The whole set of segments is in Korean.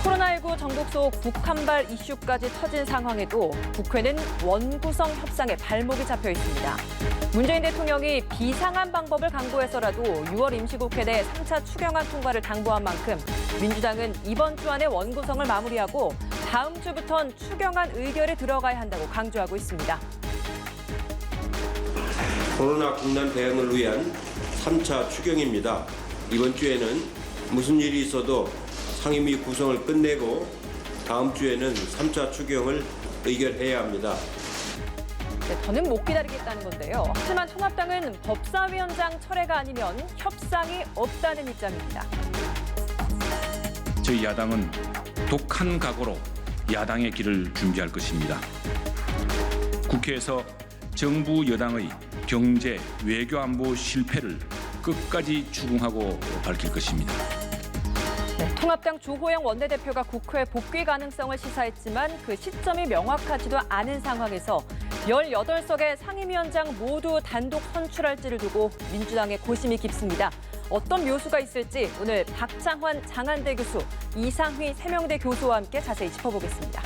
코로나19 전국 속 북한발 이슈까지 터진 상황에도 국회는 원구성 협상에 발목이 잡혀 있습니다. 문재인 대통령이 비상한 방법을 강구해서라도 6월 임시국회 내 3차 추경안 통과를 당부한 만큼 민주당은 이번 주 안에 원구성을 마무리하고 다음 주부턴 추경안 의결에 들어가야 한다고 강조하고 있습니다. 코로나 국난 대응을 위한 3차 추경입니다. 이번 주에는 무슨 일이 있어도 상임위 구성을 끝내고 다음 주에는 3차 추경을 의결해야 합니다. 네, 더는 못 기다리겠다는 건데요. 하지만 통합당은 법사위원장 철회가 아니면 협상이 없다는 입장입니다. 저희 야당은 독한 각오로 야당의 길을 준비할 것입니다. 국회에서 정부 여당의 경제, 외교 안보 실패를 끝까지 추궁하고 밝힐 것입니다. 네, 통합당 주호영 원내대표가 국회 복귀 가능성을 시사했지만 그 시점이 명확하지도 않은 상황에서 18석의 상임위원장 모두 단독 선출할지를 두고 민주당의 고심이 깊습니다. 어떤 묘수가 있을지 오늘 박창환 장한대 교수, 이상휘 세명대 교수와 함께 자세히 짚어보겠습니다.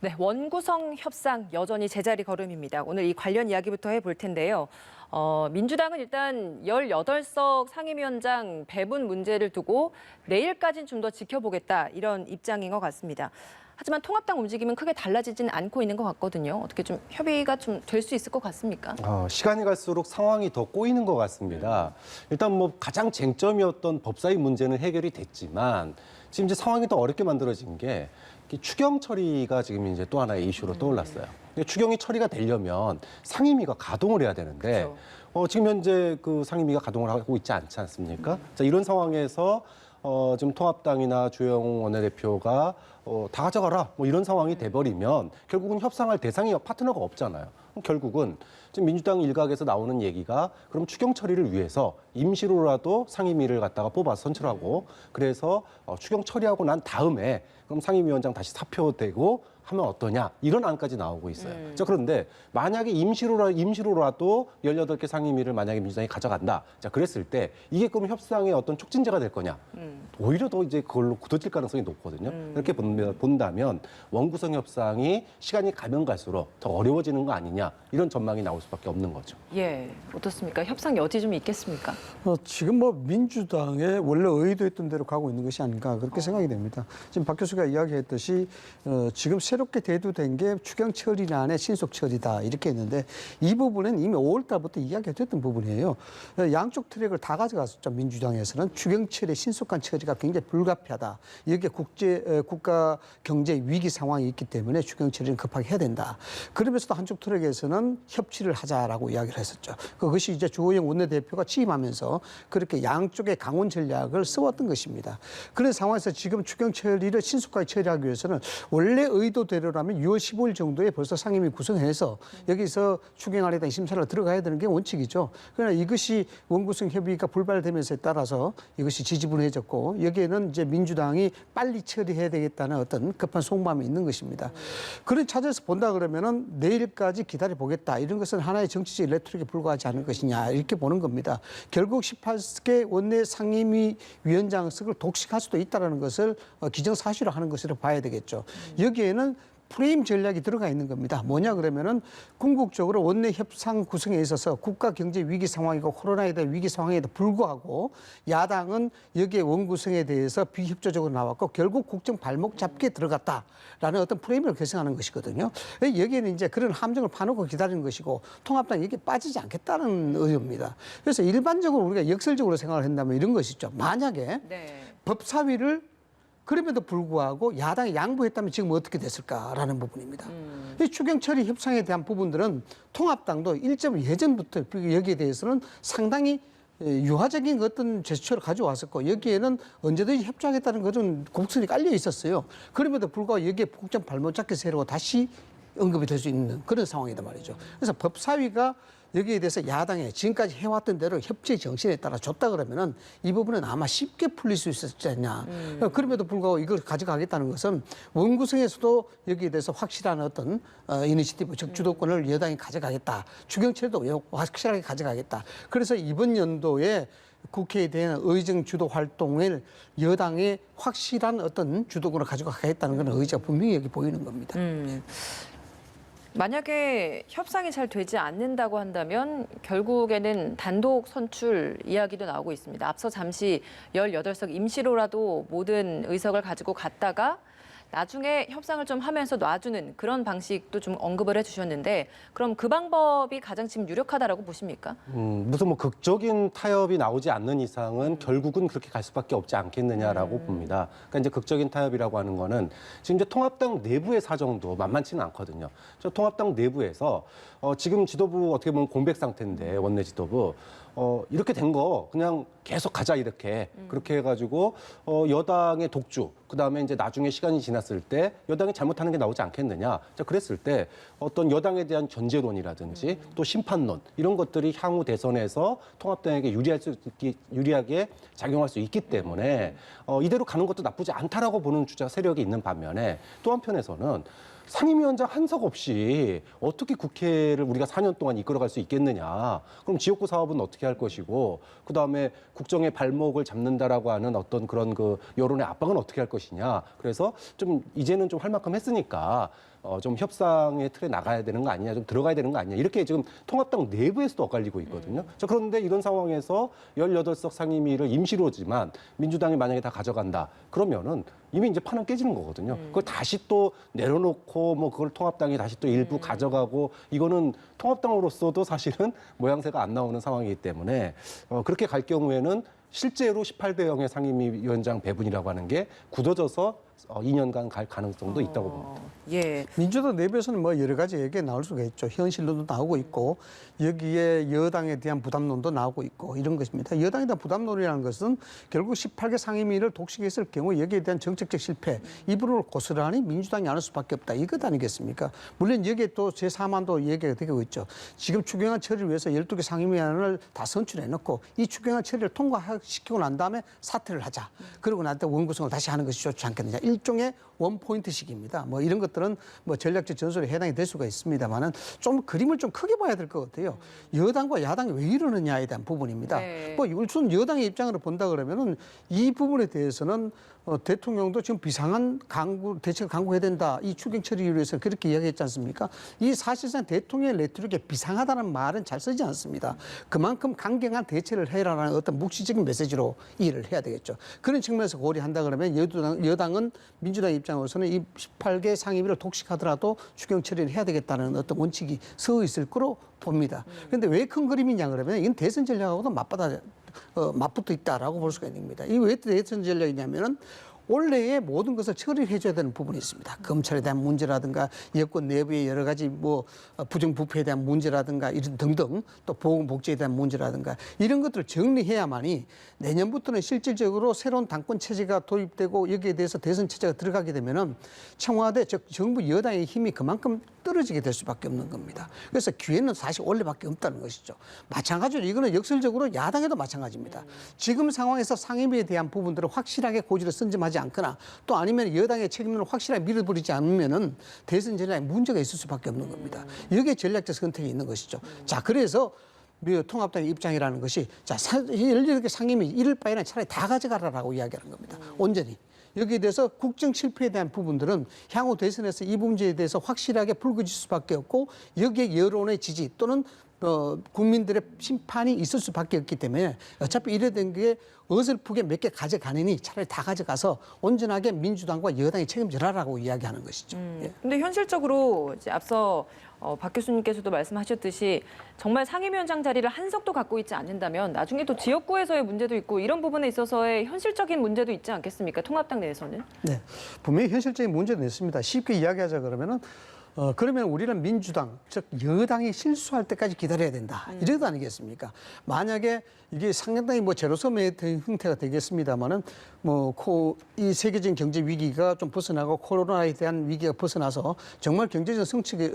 네, 원구성 협상 여전히 제자리 걸음입니다. 오늘 이 관련 이야기부터 해볼 텐데요. 민주당은 일단 18석 상임위원장 배분 문제를 두고 내일까지는 좀 더 지켜보겠다 이런 입장인 것 같습니다. 하지만 통합당 움직임은 크게 달라지지는 않고 있는 것 같거든요. 어떻게 좀 협의가 좀 될 수 있을 것 같습니까? 시간이 갈수록 상황이 더 꼬이는 것 같습니다. 일단 뭐 가장 쟁점이었던 법사위 문제는 해결이 됐지만 지금 이제 상황이 더 어렵게 만들어진 게 추경 처리가 지금 이제 또 하나의 이슈로 떠올랐어요. 근데 추경이 처리가 되려면 상임위가 가동을 해야 되는데 지금 현재 그 상임위가 가동을 하고 있지 않지 않습니까? 자, 이런 상황에서 지금 통합당이나 주호영 원내대표가 다 가져가라 뭐 이런 상황이 돼버리면 결국은 협상할 대상이 파트너가 없잖아요. 결국은 지금 민주당 일각에서 나오는 얘기가 그럼 추경 처리를 위해서 임시로라도 상임위를 갖다가 뽑아서 선출하고 그래서 추경 처리하고 난 다음에 그럼 상임위원장 다시 사표되고 하면 어떠냐 이런 안까지 나오고 있어요. 자, 그런데 만약에 임시로라도 18개 상임위를 만약에 민주당이 가져간다. 자, 그랬을 때 이게 그럼 협상의 어떤 촉진제가 될 거냐? 오히려 더 이제 그걸로 굳어질 가능성이 높거든요. 이렇게 본다면 원구성 협상이 시간이 가면 갈수록 더 어려워지는 거 아니냐 이런 전망이 나올 수밖에 없는 거죠. 예, 어떻습니까? 협상 여지 좀 있겠습니까? 지금 뭐 민주당의 원래 의도했던 대로 가고 있는 것이 아닌가 그렇게 생각이 됩니다. 지금 박 교수가 이야기했듯이 지금 새롭게 대두된 게 추경 처리란의 신속 처리다 이렇게 했는데 이 부분은 이미 5월 달부터 이야기가 됐던 부분이에요. 양쪽 트랙을 다 가져갔었죠. 민주당에서는 추경 처리 신속한 처리가 굉장히 불가피하다. 이게 국가 경제 위기 상황이 있기 때문에 추경 처리는 급하게 해야 된다. 그러면서도 한쪽 트랙에서는 협치를 하자라고 이야기를 했었죠. 그것이 이제 주호영 원내대표가 취임하면서 그렇게 양쪽의 강원 전략을 써왔던 것입니다. 그런 상황에서 지금 추경 처리를 신속하게 처리하기 위해서는 원래 의도대로라면 6월 15일 정도에 벌써 상임위 구성해서 여기서 추경안에 대한 심사를 들어가야 되는 게 원칙이죠. 그러나 이것이 원구성 협의가 불발되면서에 따라서 이것이 지지분해졌고 여기에는 이제 민주당이 빨리 처리해야 되겠다는 어떤 급한 속마음이 있는 것입니다. 그런 차원에서 본다 그러면은 내일까지 기다려보겠다. 이런 것은 하나의 정치적 레토릭에 불과하지 않을 것이냐 이렇게 보는 겁니다. 결국 18개 원내 상임위 위원장석을 독식할 수도 있다는 것을 기정사실화 하는 것으로 봐야 되겠죠. 여기에는 프레임 전략이 들어가 있는 겁니다. 뭐냐 그러면은 궁극적으로 원내 협상 구성에 있어서 국가 경제 위기 상황이고 코로나에 대한 위기 상황에도 불구하고 야당은 여기에 원구성에 대해서 비협조적으로 나왔고 결국 국정 발목 잡기에 들어갔다라는 어떤 프레임을 결성하는 것이거든요. 여기에는 이제 그런 함정을 파놓고 기다리는 것이고 통합당이 여기에 빠지지 않겠다는 의도입니다. 그래서 일반적으로 우리가 역설적으로 생각을 한다면 이런 것이죠. 만약에 법사위를 그럼에도 불구하고 야당이 양보했다면 지금 어떻게 됐을까라는 부분입니다. 이 추경 처리 협상에 대한 부분들은 통합당도 일점 예전부터 여기에 대해서는 상당히 유화적인 어떤 제스처를 가져왔었고 여기에는 언제든지 협조하겠다는 것은 곡선이 깔려 있었어요. 그럼에도 불구하고 여기에 국정 발목 잡기 세우고 다시 언급이 될 수 있는 그런 상황이다 말이죠. 그래서 법사위가 여기에 대해서 야당에 지금까지 해왔던 대로 협치의 정신에 따라 줬다 그러면은 이 부분은 아마 쉽게 풀릴 수 있었지 않냐. 그럼에도 불구하고 이걸 가져가겠다는 것은 원구성에서도 여기에 대해서 확실한 어떤 이니시티브, 즉 주도권을 여당이 가져가겠다. 추경처리도 확실하게 가져가겠다. 그래서 이번 연도에 국회에 대한 의정 주도 활동을 여당의 확실한 어떤 주도권을 가져가겠다는 그런 의지가 분명히 여기 보이는 겁니다. 만약에 협상이 잘 되지 않는다고 한다면 결국에는 단독 선출 이야기도 나오고 있습니다. 앞서 잠시 18석 임시로라도 모든 의석을 가지고 갔다가 나중에 협상을 좀 하면서 놔주는 그런 방식도 좀 언급을 해주셨는데 그럼 그 방법이 가장 지금 유력하다라고 보십니까? 무슨 뭐 극적인 타협이 나오지 않는 이상은 결국은 그렇게 갈 수밖에 없지 않겠느냐라고 봅니다. 그러니까 이제 극적인 타협이라고 하는 거는 지금 이제 통합당 내부의 사정도 만만치는 않거든요. 저 통합당 내부에서 지금 지도부 어떻게 보면 공백 상태인데 원내 지도부 이렇게 된 거 그냥 계속 가자 이렇게 그렇게 해가지고 여당의 독주 그다음에 이제 나중에 시간이 지났을 때 여당이 잘못하는 게 나오지 않겠느냐. 자 그랬을 때 어떤 여당에 대한 견제론이라든지 또 심판론 이런 것들이 향후 대선에서 통합당에게 유리하게 작용할 수 있기 때문에 이대로 가는 것도 나쁘지 않다라고 보는 주자 세력이 있는 반면에 또 한편에서는 상임위원장 한석 없이 어떻게 국회를 우리가 4년 동안 이끌어갈 수 있겠느냐. 그럼 지역구 사업은 어떻게 할 것이고 그다음에 국정의 발목을 잡는다라고 하는 어떤 그런 그 여론의 압박은 어떻게 할 것이냐. 그래서 좀 이제는 좀 할 만큼 했으니까 좀 협상의 틀에 나가야 되는 거 아니냐, 좀 들어가야 되는 거 아니냐. 이렇게 지금 통합당 내부에서도 엇갈리고 있거든요. 자, 그런데 이런 상황에서 18석 상임위를 임시로지만 민주당이 만약에 다 가져간다. 그러면은 이미 이제 판은 깨지는 거거든요. 그걸 다시 또 내려놓고 뭐 그걸 통합당이 다시 또 일부 가져가고 이거는 통합당으로서도 사실은 모양새가 안 나오는 상황이기 때문에 그렇게 갈 경우에는 실제로 18대 0의 상임위원장 배분이라고 하는 게 굳어져서 2년간 갈 가능성도 있다고 봅니다. 예. 민주당 내부에서는 뭐 여러 가지 얘기가 나올 수가 있죠. 현실론도 나오고 있고 여기에 여당에 대한 부담론도 나오고 있고 이런 것입니다. 여당에 대한 부담론이라는 것은 결국 18개 상임위를 독식했을 경우 여기에 대한 정책적 실패 이 부분을 고스란히 민주당이 안을 수밖에 없다. 이것 아니겠습니까? 물론 여기에 또 제3안도 얘기가 되고 있죠. 지금 추경안 처리를 위해서 12개 상임위안을 다 선출해놓고 이 추경안 처리를 통과시키고 난 다음에 사퇴를 하자. 그러고 난 다음에 원구성을 다시 하는 것이 좋지 않겠느냐. 일종의 원포인트식입니다. 뭐 이런 것들은 뭐 전략적 전술에 해당이 될 수가 있습니다만은 좀 그림을 좀 크게 봐야 될 것 같아요. 여당과 야당이 왜 이러느냐에 대한 부분입니다. 네. 뭐 우선 여당의 입장으로 본다 그러면은 이 부분에 대해서는 대통령도 지금 비상한 대책을 강구해야 된다. 이 추경 처리를 위해서 그렇게 이야기했지 않습니까? 이 사실상 대통령의 레토릭에 비상하다는 말은 잘 쓰지 않습니다. 그만큼 강경한 대처를 해라라는 어떤 묵시적인 메시지로 이해를 해야 되겠죠. 그런 측면에서 고려한다 그러면 여당은 민주당 입장으로서는 이 18개 상임위를 독식하더라도 추경 처리를 해야 되겠다는 어떤 원칙이 서 있을 거로 봅니다. 그런데 왜 큰 그림이냐 그러면 이건 대선 전략하고도 맞붙어 있다라고 볼 수가 있는 겁니다. 이 왜 대선 전략이냐면은 원래의 모든 것을 처리해 줘야 되는 부분이 있습니다. 검찰에 대한 문제라든가 여권 내부의 여러 가지 뭐 부정부패에 대한 문제라든가 이런 등등 또 보건복지에 대한 문제라든가 이런 것들을 정리해야만이 내년부터는 실질적으로 새로운 당권 체제가 도입되고 여기에 대해서 대선 체제가 들어가게 되면은 청와대 즉 정부 여당의 힘이 그만큼 떨어지게 될 수밖에 없는 겁니다. 그래서 기회는 사실 원래밖에 없다는 것이죠. 마찬가지로 이거는 역설적으로 야당에도 마찬가지입니다. 지금 상황에서 상임위에 대한 부분들을 확실하게 고지를 선점하지 않거나 또 아니면 여당의 책임을 확실하게 밀어버리지 않으면은 대선 전략에 문제가 있을 수밖에 없는 겁니다. 여기에 전략적 선택이 있는 것이죠. 자, 그래서 통합당의 입장이라는 것이 자, 18개 상임위 이럴 바에는 차라리 다 가져가라라고 이야기하는 겁니다. 온전히. 여기에 대해서 국정 실패에 대한 부분들은 향후 대선에서 이 문제에 대해서 확실하게 불거질 수밖에 없고 여기에 여론의 지지 또는 국민들의 심판이 있을 수밖에 없기 때문에 어차피 이래 된 게 어설프게 몇 개 가져가느니 차라리 다 가져가서 온전하게 민주당과 여당이 책임져라라고 이야기하는 것이죠. 근데 현실적으로 이제 앞서 박 교수님께서도 말씀하셨듯이 정말 상임위원장 자리를 한석도 갖고 있지 않는다면 나중에 또 지역구에서의 문제도 있고 이런 부분에 있어서의 현실적인 문제도 있지 않겠습니까? 통합당 내에서는. 네, 분명히 현실적인 문제도 있습니다. 쉽게 이야기하자 그러면은 그러면 우리는 민주당, 즉 여당이 실수할 때까지 기다려야 된다. 이런 것 아니겠습니까? 만약에 이게 상당히 뭐 제로섬의 형태가 되겠습니다만은 이 세계적인 경제 위기가 좀 벗어나고 코로나에 대한 위기가 벗어나서 정말 경제적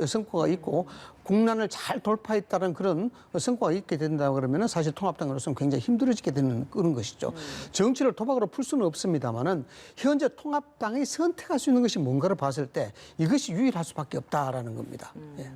성과가 있고 국난을 잘 돌파했다는 그런 성과가 있게 된다 그러면은 사실 통합당으로서는 굉장히 힘들어지게 되는 그런 것이죠. 정치를 도박으로 풀 수는 없습니다만은 현재 통합당이 선택할 수 있는 것이 뭔가를 봤을 때 이것이 유일할 수밖에 없다라는 겁니다. 예.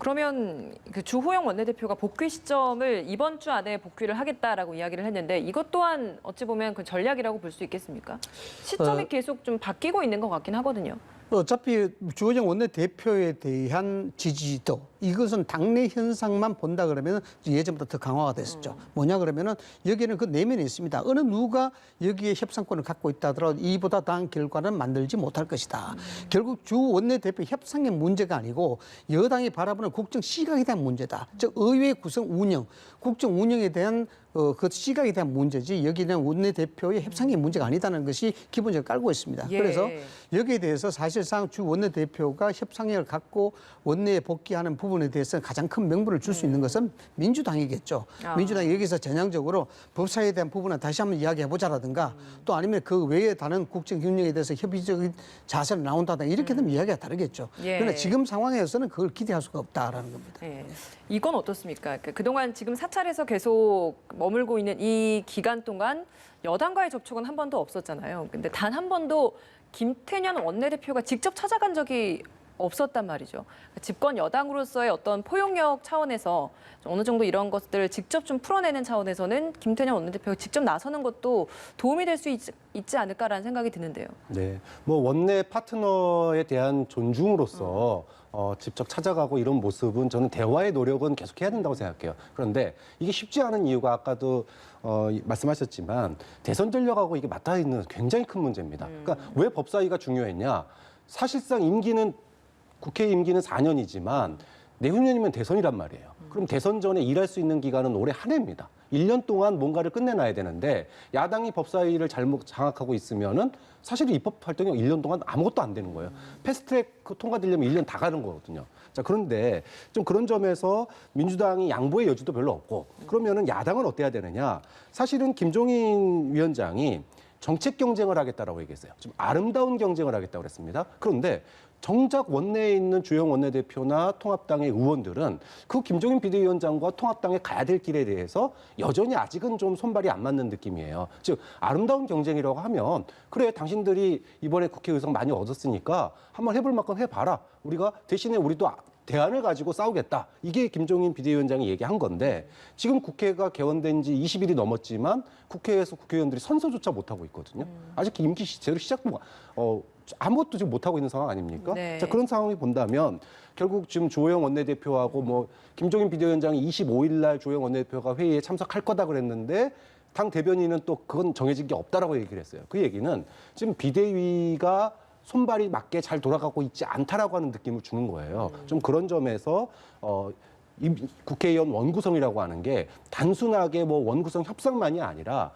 그러면 그 주호영 원내대표가 복귀 시점을 이번 주 안에 복귀를 하겠다라고 이야기를 했는데 이것 또한 어찌 보면 그 전략이라고 볼 수 있겠습니까? 시점이 계속 좀 바뀌고 있는 것 같긴 하거든요. 어차피 주호영 원내대표에 대한 지지도 이것은 당내 현상만 본다 그러면 예전보다 더 강화가 됐었죠. 뭐냐 그러면은 여기에는 그 내면이 있습니다. 어느 누가 여기에 협상권을 갖고 있다 하더라도 이보다 나은 결과는 만들지 못할 것이다. 결국 주 원내대표 협상의 문제가 아니고 여당이 바라보는 국정 시각에 대한 문제다. 즉 의회 구성 운영, 국정 운영에 대한 그 시각에 대한 문제지 여기는 원내대표의 협상의 문제가 아니다는 것이 기본적으로 깔고 있습니다. 예. 그래서 여기에 대해서 사실상 주 원내대표가 협상력을 갖고 원내에 복귀하는 부분에 대해서 가장 큰 명분을 줄 수 있는 것은 민주당이겠죠. 민주당이 여기서 전향적으로 법사위에 대한 부분은 다시 한번 이야기해보자라든가 또 아니면 그 외에 다른 국정 경영에 대해서 협의적인 자세를 나온다든가 이렇게 되면 이야기가 다르겠죠. 예. 그러나 지금 상황에서는 그걸 기대할 수가 없다라는 겁니다. 예. 이건 어떻습니까? 그동안 지금 사찰에서 계속 머물고 있는 이 기간 동안 여당과의 접촉은 한 번도 없었잖아요. 근데 단 한 번도 김태년 원내대표가 직접 찾아간 적이 없었단 말이죠. 집권 여당으로서의 어떤 포용력 차원에서 어느 정도 이런 것들을 직접 좀 풀어내는 차원에서는 김태년 원내대표가 직접 나서는 것도 도움이 될 수 있지 않을까라는 생각이 드는데요. 네, 뭐 원내 파트너에 대한 존중으로서 직접 찾아가고 이런 모습은 저는 대화의 노력은 계속해야 된다고 생각해요. 그런데 이게 쉽지 않은 이유가 아까도 말씀하셨지만 대선 전략하고 이게 맞닿아 있는 굉장히 큰 문제입니다. 그러니까 왜 법사위가 중요했냐? 사실상 국회 임기는 4년이지만 내후년이면 대선이란 말이에요. 그럼 대선 전에 일할 수 있는 기간은 올해 한 해입니다. 1년 동안 뭔가를 끝내놔야 되는데 야당이 법사위를 잘못 장악하고 있으면은 사실 입법 활동이 1년 동안 아무것도 안 되는 거예요. 패스트트랙 통과되려면 1년 다 가는 거거든요. 자, 그런데 좀 그런 점에서 민주당이 양보의 여지도 별로 없고 그러면은 야당은 어때야 되느냐? 사실은 김종인 위원장이 정책 경쟁을 하겠다라고 얘기했어요. 좀 아름다운 경쟁을 하겠다고 그랬습니다. 그런데 정작 원내에 있는 주영 원내대표나 통합당의 의원들은 그 김종인 비대위원장과 통합당에 가야 될 길에 대해서 여전히 아직은 좀 손발이 안 맞는 느낌이에요. 즉 아름다운 경쟁이라고 하면 그래 당신들이 이번에 국회의석 많이 얻었으니까 한번 해볼 만큼 해봐라. 우리가 대신에 우리도 대안을 가지고 싸우겠다. 이게 김종인 비대위원장이 얘기한 건데 지금 국회가 개원된 지 20일이 넘었지만 국회에서 국회의원들이 선서조차 못하고 있거든요. 아직 임기 제대로 시작도 아무것도 지금 못하고 있는 상황 아닙니까? 네. 자, 그런 상황이 본다면 결국 지금 주호영 원내대표하고 뭐 김종인 비대위원장이 25일 날 주호영 원내대표가 회의에 참석할 거다 그랬는데 당 대변인은 또 그건 정해진 게 없다라고 얘기를 했어요. 그 얘기는 지금 비대위가 손발이 맞게 잘 돌아가고 있지 않다라고 하는 느낌을 주는 거예요. 좀 그런 점에서 이 국회의원 원구성이라고 하는 게 단순하게 뭐 원구성 협상만이 아니라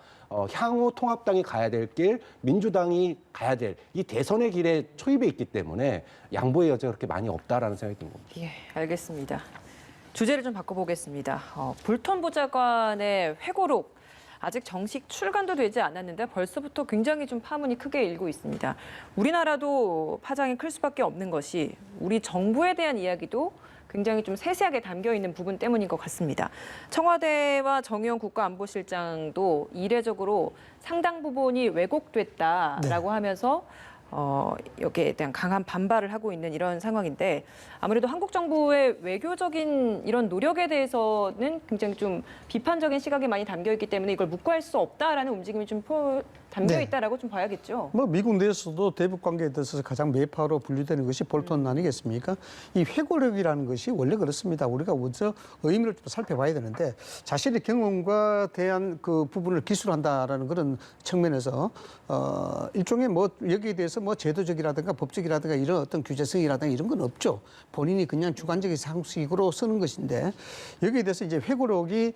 향후 통합당이 가야 될 길, 민주당이 가야 될 이 대선의 길에 초입해 있기 때문에 양보의 여지가 그렇게 많이 없다라는 생각이 든 겁니다. 예, 알겠습니다. 주제를 좀 바꿔보겠습니다. 볼턴 보좌관의 회고록 아직 정식 출간도 되지 않았는데 벌써부터 굉장히 좀 파문이 크게 일고 있습니다. 우리나라도 파장이 클 수밖에 없는 것이 우리 정부에 대한 이야기도 굉장히 좀 세세하게 담겨 있는 부분 때문인 것 같습니다. 청와대와 정의용 국가안보실장도 이례적으로 상당 부분이 왜곡됐다라고 하면서 여기에 대한 강한 반발을 하고 있는 이런 상황인데 아무래도 한국 정부의 외교적인 이런 노력에 대해서는 굉장히 좀 비판적인 시각이 많이 담겨 있기 때문에 이걸 묵과할 수 없다라는 움직임이 좀 담겨 있다라고 좀 봐야겠죠. 뭐 미국 내에서도 대북 관계에 있어서 가장 매파로 분류되는 것이 볼턴 아니겠습니까? 이 회고록이라는 것이 원래 그렇습니다. 우리가 먼저 의미를 좀 살펴봐야 되는데 자신의 경험과 대한 그 부분을 기술한다라는 그런 측면에서 일종의 뭐 여기에 대해서 뭐 제도적이라든가 법적이라든가 이런 어떤 규제성이라든가 이런 건 없죠. 본인이 그냥 주관적인 상식으로 쓰는 것인데 여기에 대해서 이제 회고록이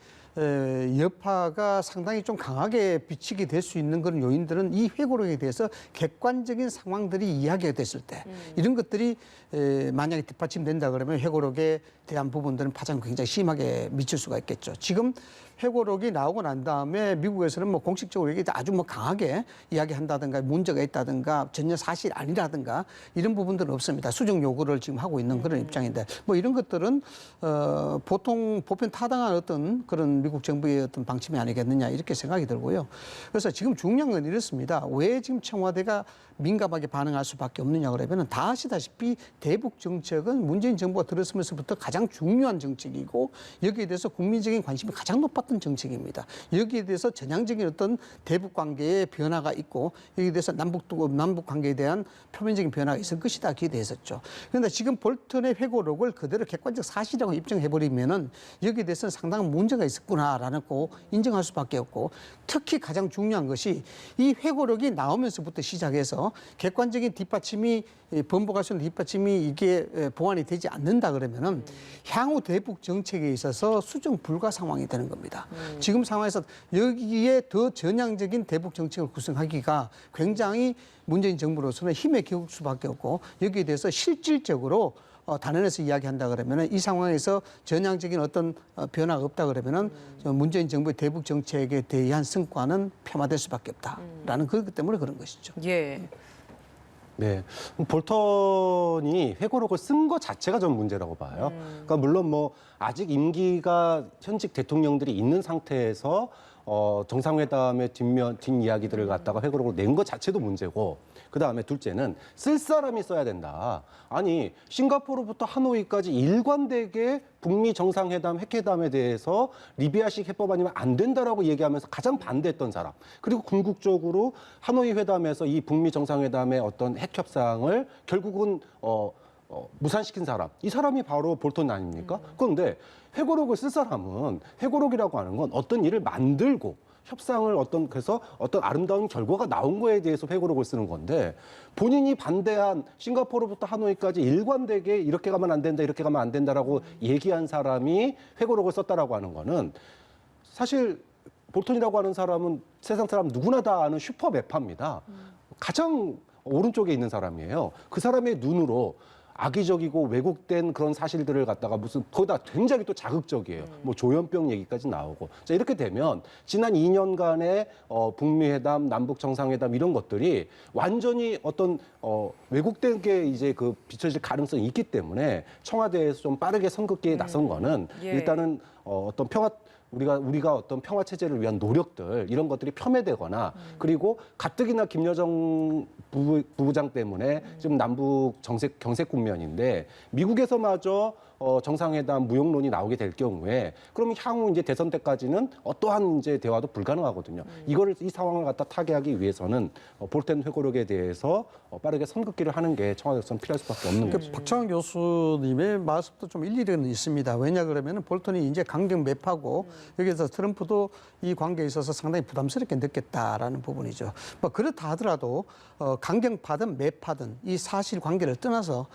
여파가 상당히 좀 강하게 비치게 될 수 있는 그런 요인들은 이 회고록에 대해서 객관적인 상황들이 이야기가 됐을 때 이런 것들이 만약에 뒷받침된다 그러면 회고록에 대한 부분들은 파장이 굉장히 심하게 미칠 수가 있겠죠. 지금 회고록이 나오고 난 다음에 미국에서는 뭐 공식적으로 이게 아주 뭐 강하게 이야기한다든가 문제가 있다든가 전혀 사실 아니라든가 이런 부분들은 없습니다. 수정 요구를 지금 하고 있는 그런 입장인데 뭐 이런 것들은 보통 보편 타당한 어떤 그런 미국 정부의 어떤 방침이 아니겠느냐 이렇게 생각이 들고요. 그래서 지금 중요한 건 이렇습니다. 왜 지금 청와대가 민감하게 반응할 수밖에 없느냐 그러면 다 아시다시피 대북 정책은 문재인 정부가 들어서면서부터 가장 중요한 정책이고 여기에 대해서 국민적인 관심이 가장 높았던 정책입니다. 여기에 대해서 전향적인 어떤 대북 관계의 변화가 있고 여기에 대해서 남북 관계에 대한 표면적인 변화가 있을 것이다 기대했었죠. 그런데 지금 볼턴의 회고록을 그대로 객관적 사실이라고 입증해버리면은 여기에 대해서는 상당한 문제가 있었구나라는 거 인정할 수밖에 없고 특히 가장 중요한 것이 이 회고록이 나오면서부터 시작해서 객관적인 뒷받침이 번복할 수 있는 뒷받침이 이게 보완이 되지 않는다 그러면은 향후 대북 정책에 있어서 수정 불가 상황이 되는 겁니다. 지금 상황에서 여기에 더 전향적인 대북 정책을 구성하기가 굉장히 문재인 정부로서는 힘에 겨울 수밖에 없고 여기에 대해서 실질적으로 단언해서 이야기한다 그러면은 이 상황에서 전향적인 어떤 변화가 없다 그러면은 문재인 정부의 대북 정책에 대한 성과는 폄하될 수밖에 없다라는 그것 때문에 그런 것이죠. 예. 네, 볼턴이 회고록을 쓴 것 자체가 전 문제라고 봐요. 그러니까 물론 뭐 아직 임기가 현직 대통령들이 있는 상태에서 정상회담의 뒷이야기들을 갖다가 회고록으로 낸 것 자체도 문제고, 그 다음에 둘째는 쓸 사람이 써야 된다. 아니, 싱가포르부터 하노이까지 일관되게 북미 정상회담, 핵회담에 대해서 리비아식 해법 아니면 안 된다라고 얘기하면서 가장 반대했던 사람. 그리고 궁극적으로 하노이 회담에서 이 북미 정상회담의 어떤 핵 협상을 결국은 무산시킨 사람. 이 사람이 바로 볼턴 아닙니까? 그런데 회고록을 쓸 사람은 회고록이라고 하는 건 어떤 일을 만들고 협상을 그래서 어떤 아름다운 결과가 나온 거에 대해서 회고록을 쓰는 건데 본인이 반대한 싱가포르부터 하노이까지 일관되게 이렇게 가면 안 된다, 이렇게 가면 안 된다라고 얘기한 사람이 회고록을 썼다라고 하는 거는 사실 볼턴이라고 하는 사람은 세상 사람 누구나 다 아는 슈퍼 매파입니다. 가장 오른쪽에 있는 사람이에요. 그 사람의 눈으로 악의적이고 왜곡된 그런 사실들을 갖다가 거기다 굉장히 또 자극적이에요. 뭐 조현병 얘기까지 나오고. 자, 이렇게 되면 지난 2년간의 북미 회담, 남북 정상회담 이런 것들이 완전히 어떤 왜곡된 게 이제 비춰질 가능성이 있기 때문에 청와대에서 좀 빠르게 선긋기에 나선 거는 일단은 어떤 우리가 어떤 평화 체제를 위한 노력들 이런 것들이 폄훼되거나 그리고 가뜩이나 김여정 부부장 때문에 지금 남북 경색 국면인데 미국에서마저 정상회담 무용론이 나오게 될 경우에 그러면 향후 이제 대선 때까지는 어떠한 이제 대화도 불가능하거든요. 이 상황을 갖다 타개하기 위해서는 볼턴 회고록에 대해서 빠르게 선긋기를 하는 게 청와대에서는 필요할 수밖에 없는 거죠. 박창원 교수님의 말씀도 좀 일리는 있습니다. 왜냐 그러면 볼턴이 이제 강경 매파고 여기서 트럼프도 이 관계에 있어서 상당히 부담스럽게 느꼈다라는 부분이죠. 뭐 그렇다 하더라도 강경파든 매파든 이 사실 관계를 떠나서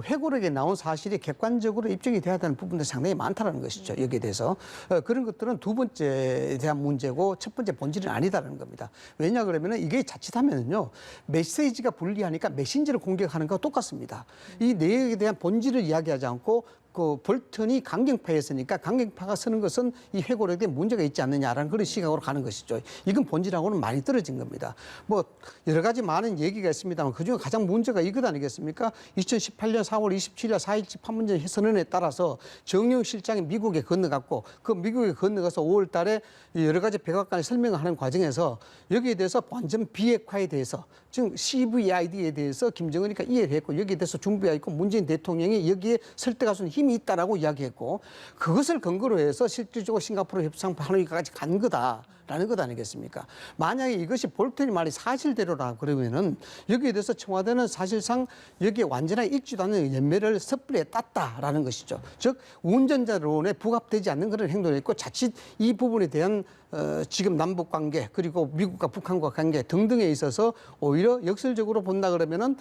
회고록에 나온 사실이 객관적으로 입증이 돼야 되는 부분도 상당히 많다는 것이죠. 여기에 대해서 그런 것들은 두 번째에 대한 문제고 첫 번째 본질은 아니다라는 겁니다. 왜냐 그러면 이게 자칫하면요 메시지가 불리하니까 메신저를 공격하는 것과 똑같습니다. 이 내용에 대한 본질을 이야기하지 않고 볼턴이 강경파였으니까 강경파가 쓰는 것은 이 회고록에 문제가 있지 않느냐라는 그런 시각으로 가는 것이죠. 이건 본질하고는 많이 떨어진 겁니다. 뭐 여러 가지 많은 얘기가 있습니다만 그중에 가장 문제가 이것 아니겠습니까? 2018년 4월 27일 4.17 판문점 선언에 따라서 정용 실장이 미국에 건너갔고 그 미국에 건너가서 5월 달에 여러 가지 백악관에 설명을 하는 과정에서 여기에 대해서 완전 비핵화에 대해서 즉 CVID에 대해서 김정은이가 이해를 했고 여기에 대해서 준비가 있고 문재인 대통령이 여기에 설득할 수 있는 힘이 있다라고 이야기했고 그것을 근거로 해서 실질적으로 싱가포르 협상 하노이까지 간 거다라는 것 아니겠습니까? 만약에 이것이 볼턴이 말이 사실대로라 그러면은 여기에 대해서 청와대는 사실상 여기에 완전하게 읽지도 않는 연매를 섣불리 땄다라는 것이죠. 즉 운전자론에 부합되지 않는 그런 행동을 했고 자칫 이 부분에 대한 지금 남북 관계 그리고 미국과 북한과 관계 등등에 있어서 오히려 역설적으로 본다 그러면은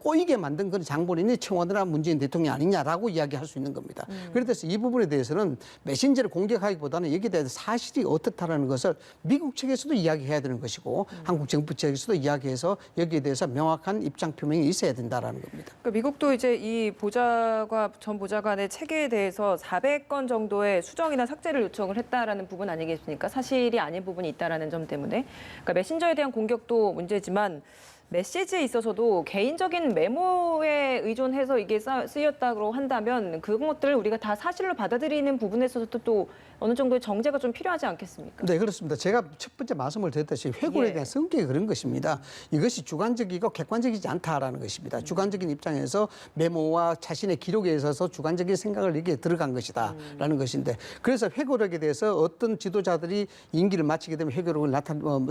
꼬이게 만든 그런 장본인이 청와대나 문재인 대통령이 아니냐라고 이야기할 수 있는 겁니다. 그래서 이 부분에 대해서는 메신저를 공격하기보다는 여기에 대해서 사실이 어떻다라는 것을 것을 미국 측에서도 이야기해야 되는 것이고 한국 정부 측에서도 이야기해서 여기에 대해서 명확한 입장 표명이 있어야 된다라는 겁니다. 그러니까 미국도 이제 이 보좌관 전 보좌관의 체계에 대해서 400건 정도의 수정이나 삭제를 요청을 했다라는 부분 아니겠습니까? 사실이 아닌 부분이 있다라는 점 때문에. 그러니까 메신저에 대한 공격도 문제지만 메시지에 있어서도 개인적인 메모에 의존해서 이게 쓰였다고 한다면 그것들을 우리가 다 사실로 받아들이는 부분에 있어서도 또 어느 정도의 정제가 좀 필요하지 않겠습니까? 네, 그렇습니다. 제가 첫 번째 말씀을 드렸듯이 회고에 예. 대한 성격이 그런 것입니다. 이것이 주관적이고 객관적이지 않다라는 것입니다. 주관적인 입장에서 메모와 자신의 기록에 있어서 주관적인 생각을 이게 들어간 것이다라는 것인데 그래서 회고록에 대해서 어떤 지도자들이 임기를 마치게 되면 회고록을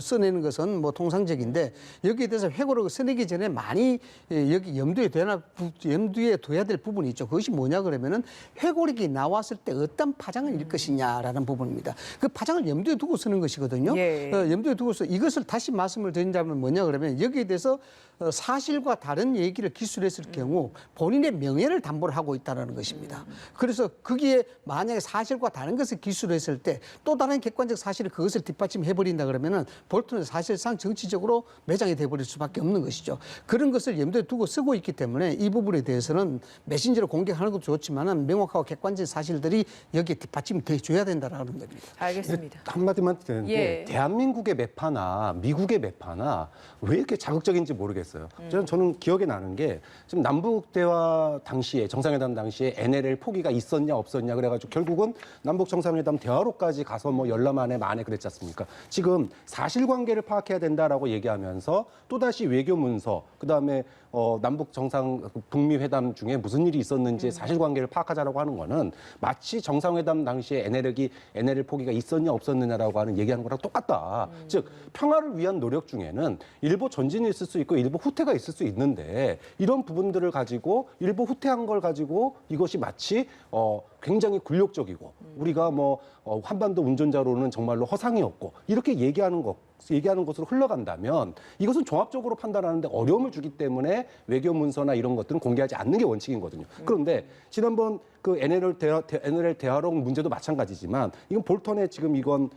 써내는 것은 뭐 통상적인데 여기에 대해서 회고록을 써내기 전에 많이 여기 염두에 둬야 될 부분이 있죠. 그것이 뭐냐 그러면은 회고록이 나왔을 때 어떤 파장을 일 것이냐라는 부분입니다. 그 파장을 염두에 두고 쓰는 것이거든요. 예. 염두에 두고서 이것을 다시 말씀을 드린다면 뭐냐 그러면 여기에 대해서 사실과 다른 얘기를 기술했을 경우 본인의 명예를 담보를 하고 있다는 것입니다. 그래서 거기에 만약에 사실과 다른 것을 기술했을 때 또 다른 객관적 사실을 그것을 뒷받침해버린다 그러면은 볼턴은 사실상 정치적으로 매장이 돼버릴 수밖에 없는 것이죠. 그런 것을 염두에 두고 쓰고 있기 때문에 이 부분에 대해서는 메신저로 공격하는 것도 좋지만은 명확하고 객관적인 사실들이 여기에 뒷받침이 돼줘야 된다라는 겁니다. 알겠습니다. 한마디만 드리는데 예. 대한민국의 매파나 미국의 매파나 왜 이렇게 자극적인지 모르겠어요. 저는 기억에 나는 게 지금 남북 대화 당시에 정상회담 당시에 NLL 포기가 있었냐 없었냐 그래가지고 결국은 남북 정상회담 대화로까지 가서 뭐 열람안에 만에 그랬지 않습니까? 지금 사실관계를 파악해야 된다라고 얘기하면서 또다시 외교 문서 그다음에 남북 정상 북미 회담 중에 무슨 일이 있었는지 사실관계를 파악하자라고 하는 거는 마치 정상회담 당시에 NLL 포기가 있었냐 없었느냐라고 하는 얘기하는 거랑 똑같다. 즉 평화를 위한 노력 중에는 일부 전진이 있을 수 있고 일부 후퇴가 있을 수 있는데 이런 부분들을 가지고 일부 후퇴한 걸 가지고 이것이 마치 굉장히 굴욕적이고 우리가 뭐 한반도 운전자로는 정말로 허상이었고 이렇게 얘기하는 것으로 흘러간다면 이것은 종합적으로 판단하는데 어려움을 주기 때문에 외교 문서나 이런 것들은 공개하지 않는 게 원칙이거든요. 그런데 지난번 그 NLL 대화록 문제도 마찬가지지만 이건 볼턴의 지금 이건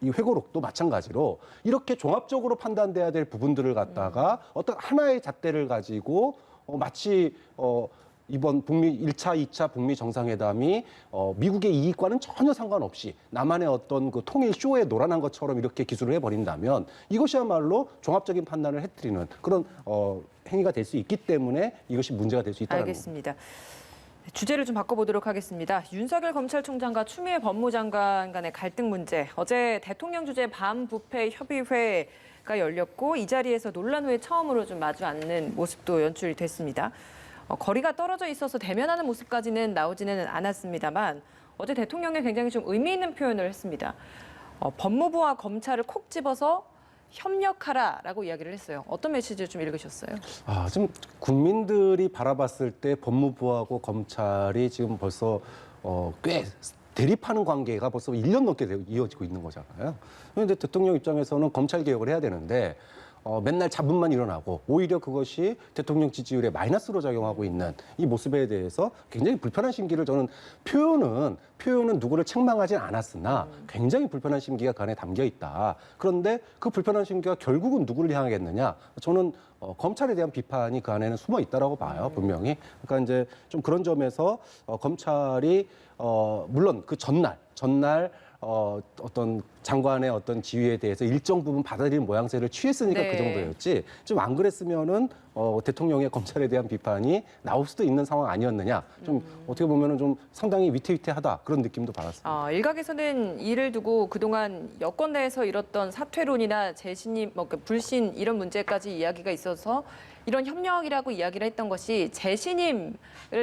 이 회고록도 마찬가지로 이렇게 종합적으로 판단돼야 될 부분들을 갖다가 어떤 하나의 잣대를 가지고 마치 이번 북미 1차, 2차 북미 정상회담이 미국의 이익과는 전혀 상관없이 남한의 어떤 그 통일 쇼에 놀아난 것처럼 이렇게 기술을 해버린다면 이것이야말로 종합적인 판단을 해드리는 그런 행위가 될 수 있기 때문에 이것이 문제가 될 수 있다는 겁니다. 알겠습니다. 주제를 좀 바꿔보도록 하겠습니다. 윤석열 검찰총장과 추미애 법무장관 간의 갈등 문제. 어제 대통령 주재 반부패 협의회가 열렸고 이 자리에서 논란 후에 처음으로 좀 마주 앉는 모습도 연출이 됐습니다. 거리가 떨어져 있어서 대면하는 모습까지는 나오지는 않았습니다만 어제 대통령이 굉장히 좀 의미 있는 표현을 했습니다. 법무부와 검찰을 콕 집어서 협력하라라고 이야기를 했어요. 어떤 메시지를 좀 읽으셨어요? 지금 국민들이 바라봤을 때 법무부하고 검찰이 지금 벌써 꽤 대립하는 관계가 벌써 1년 넘게 이어지고 있는 거잖아요. 그런데 대통령 입장에서는 검찰 개혁을 해야 되는데 맨날 잡음만 일어나고 오히려 그것이 대통령 지지율에 마이너스로 작용하고 있는 이 모습에 대해서 굉장히 불편한 심기를 저는 표현은 누구를 책망하진 않았으나 굉장히 불편한 심기가 그 안에 담겨 있다. 그런데 그 불편한 심기가 결국은 누구를 향하겠느냐? 저는 검찰에 대한 비판이 그 안에는 숨어 있다라고 봐요, 분명히. 그러니까 이제 좀 그런 점에서 검찰이 물론 그 전날 어떤 장관의 어떤 지위에 대해서 일정 부분 받아들이는 모양새를 취했으니까 네. 그 정도였지 좀 안 그랬으면은 대통령의 검찰에 대한 비판이 나올 수도 있는 상황 아니었느냐 좀 어떻게 보면은 좀 상당히 위태위태하다 그런 느낌도 받았습니다. 일각에서는 이를 두고 그동안 여권 내에서 이뤘던 사퇴론이나 재신임, 불신 이런 문제까지 이야기가 있어서 이런 협력이라고 이야기를 했던 것이 재신임을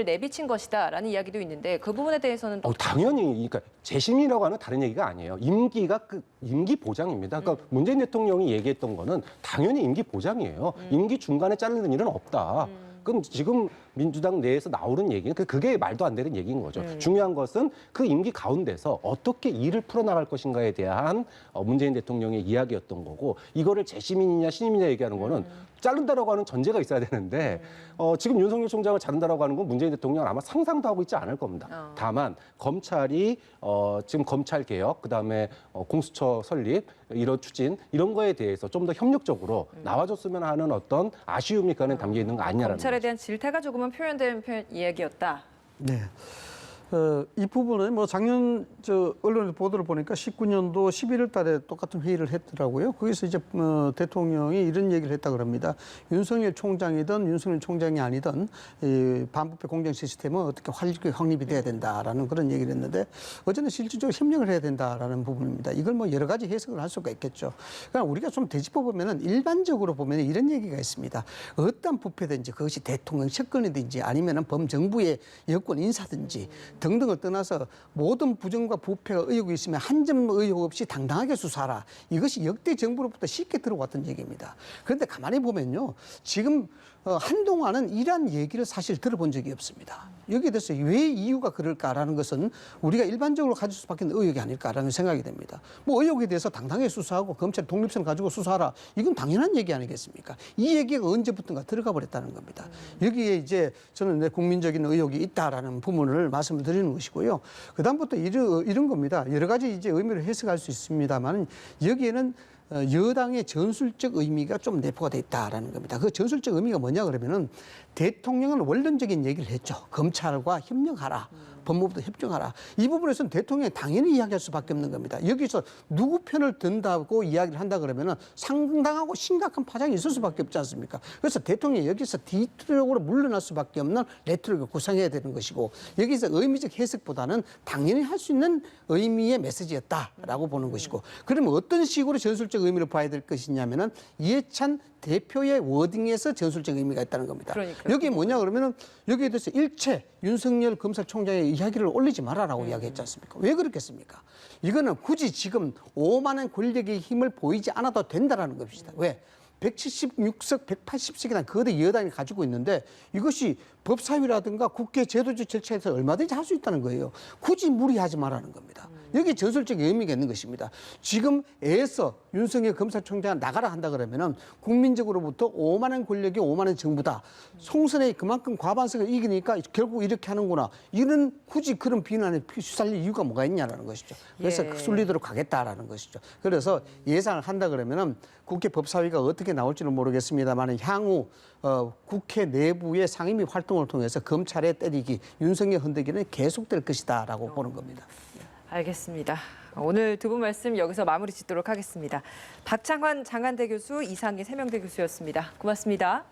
내비친 것이다라는 이야기도 있는데 그 부분에 대해서는 또 당연히 그러니까 재심이라고 하는 다른 얘기가 아니에요. 임기가 임기 보장입니다. 그러니까 문재인 대통령이 얘기했던 거는 당연히 임기 보장이에요. 임기 중간에 자르는 일은 없다. 그럼 지금 민주당 내에서 나오는 얘기는 그게 말도 안 되는 얘기인 거죠. 중요한 것은 그 임기 가운데서 어떻게 일을 풀어나갈 것인가에 대한 문재인 대통령의 이야기였던 거고, 이거를 재시민이냐 신임이냐 얘기하는 거는 자른다라고 하는 전제가 있어야 되는데 지금 윤석열 총장을 자른다라고 하는 건 문재인 대통령은 아마 상상도 하고 있지 않을 겁니다. 다만 검찰이 지금 검찰 개혁, 그다음에 공수처 설립 이런 추진 이런 거에 대해서 좀 더 협력적으로 나와줬으면 하는 어떤 아쉬움이 그 안에 담겨 있는 거 아니냐라는 검찰에 거죠. 대한 질타가 조금은 표현된 이야기였다. 네. 이 부분은 뭐 작년 언론의 보도를 보니까 19년도 11월 달에 똑같은 회의를 했더라고요. 거기서 이제 대통령이 이런 얘기를 했다 그럽니다. 윤석열 총장이든 윤석열 총장이 아니든 이 반부패 공정 시스템은 어떻게 확립이 돼야 된다라는 그런 얘기를 했는데, 어제는 실질적으로 협력을 해야 된다라는 부분입니다. 이걸 뭐 여러 가지 해석을 할 수가 있겠죠. 그러나 우리가 좀 되짚어 보면은 일반적으로 보면 이런 얘기가 있습니다. 어떤 부패든지 그것이 대통령 측근이든지 아니면은 범정부의 여권 인사든지 등등을 떠나서 모든 부정과 부패가 의혹이 있으면 한 점 의혹 없이 당당하게 수사하라. 이것이 역대 정부로부터 쉽게 들어왔던 얘기입니다. 그런데 가만히 보면요, 지금 한동안은 이러한 얘기를 사실 들어본 적이 없습니다. 여기에 대해서 왜 이유가 그럴까라는 것은 우리가 일반적으로 가질 수밖에 없는 의혹이 아닐까라는 생각이 됩니다. 뭐 의혹에 대해서 당당하게 수사하고 검찰 독립성을 가지고 수사하라. 이건 당연한 얘기 아니겠습니까? 이 얘기가 언제부턴가 들어가 버렸다는 겁니다. 여기에 이제 저는 내 국민적인 의혹이 있다라는 부분을 말씀을 드리는 것이고요. 그다음부터 이런 겁니다. 여러 가지 이제 의미를 해석할 수 있습니다만 여기에는 여당의 전술적 의미가 좀 내포가 돼 있다라는 겁니다. 그 전술적 의미가 뭐냐 그러면은 대통령은 원론적인 얘기를 했죠. 검찰과 협력하라. 법무부도 협정하라. 이 부분에서는 대통령이 당연히 이야기할 수밖에 없는 겁니다. 여기서 누구 편을 든다고 이야기를 한다 그러면은 상당하고 심각한 파장이 있을 수밖에 없지 않습니까? 그래서 대통령이 여기서 뒤쪽으로 물러날 수밖에 없는 레토릭을 구상해야 되는 것이고, 여기서 의미적 해석보다는 당연히 할 수 있는 의미의 메시지였다라고 보는 것이고, 그러면 어떤 식으로 전술적 의미를 봐야 될 것이냐면은 이해찬 대표의 워딩에서 전술적 의미가 있다는 겁니다. 그러니까요. 여기 뭐냐 그러면은 여기에 대해서 일체 윤석열 검찰총장의 이야기를 올리지 마라라고 이야기했지 않습니까? 왜 그렇겠습니까? 이거는 굳이 지금 오만한 권력의 힘을 보이지 않아도 된다라는 것입니다. 왜? 176석, 180석이나 거대 여당이 가지고 있는데 이것이 법사위라든가 국회 제도적 절차에서 얼마든지 할 수 있다는 거예요. 굳이 무리하지 말라는 겁니다. 여기 전술적 의미가 있는 것입니다. 지금 애써 윤석열 검찰총장이 나가라 한다 그러면은 국민적으로부터 오만한 권력이 오만한 정부다. 총선에 그만큼 과반석을 이기니까 결국 이렇게 하는구나. 이런 굳이 그런 비난에 휘살릴 이유가 뭐가 있냐라는 것이죠. 그래서 그 순리대로 가겠다라는 것이죠. 그래서 예상을 한다 그러면은 국회 법사위가 어떻게 나올지는 모르겠습니다만 향후 국회 내부의 상임위 활동을 통해서 검찰의 때리기, 윤석열 흔들기는 계속될 것이다라고 보는 겁니다. 알겠습니다. 오늘 두 분 말씀 여기서 마무리 짓도록 하겠습니다. 박창환 장한대 교수, 이상희 세명대 교수였습니다. 고맙습니다.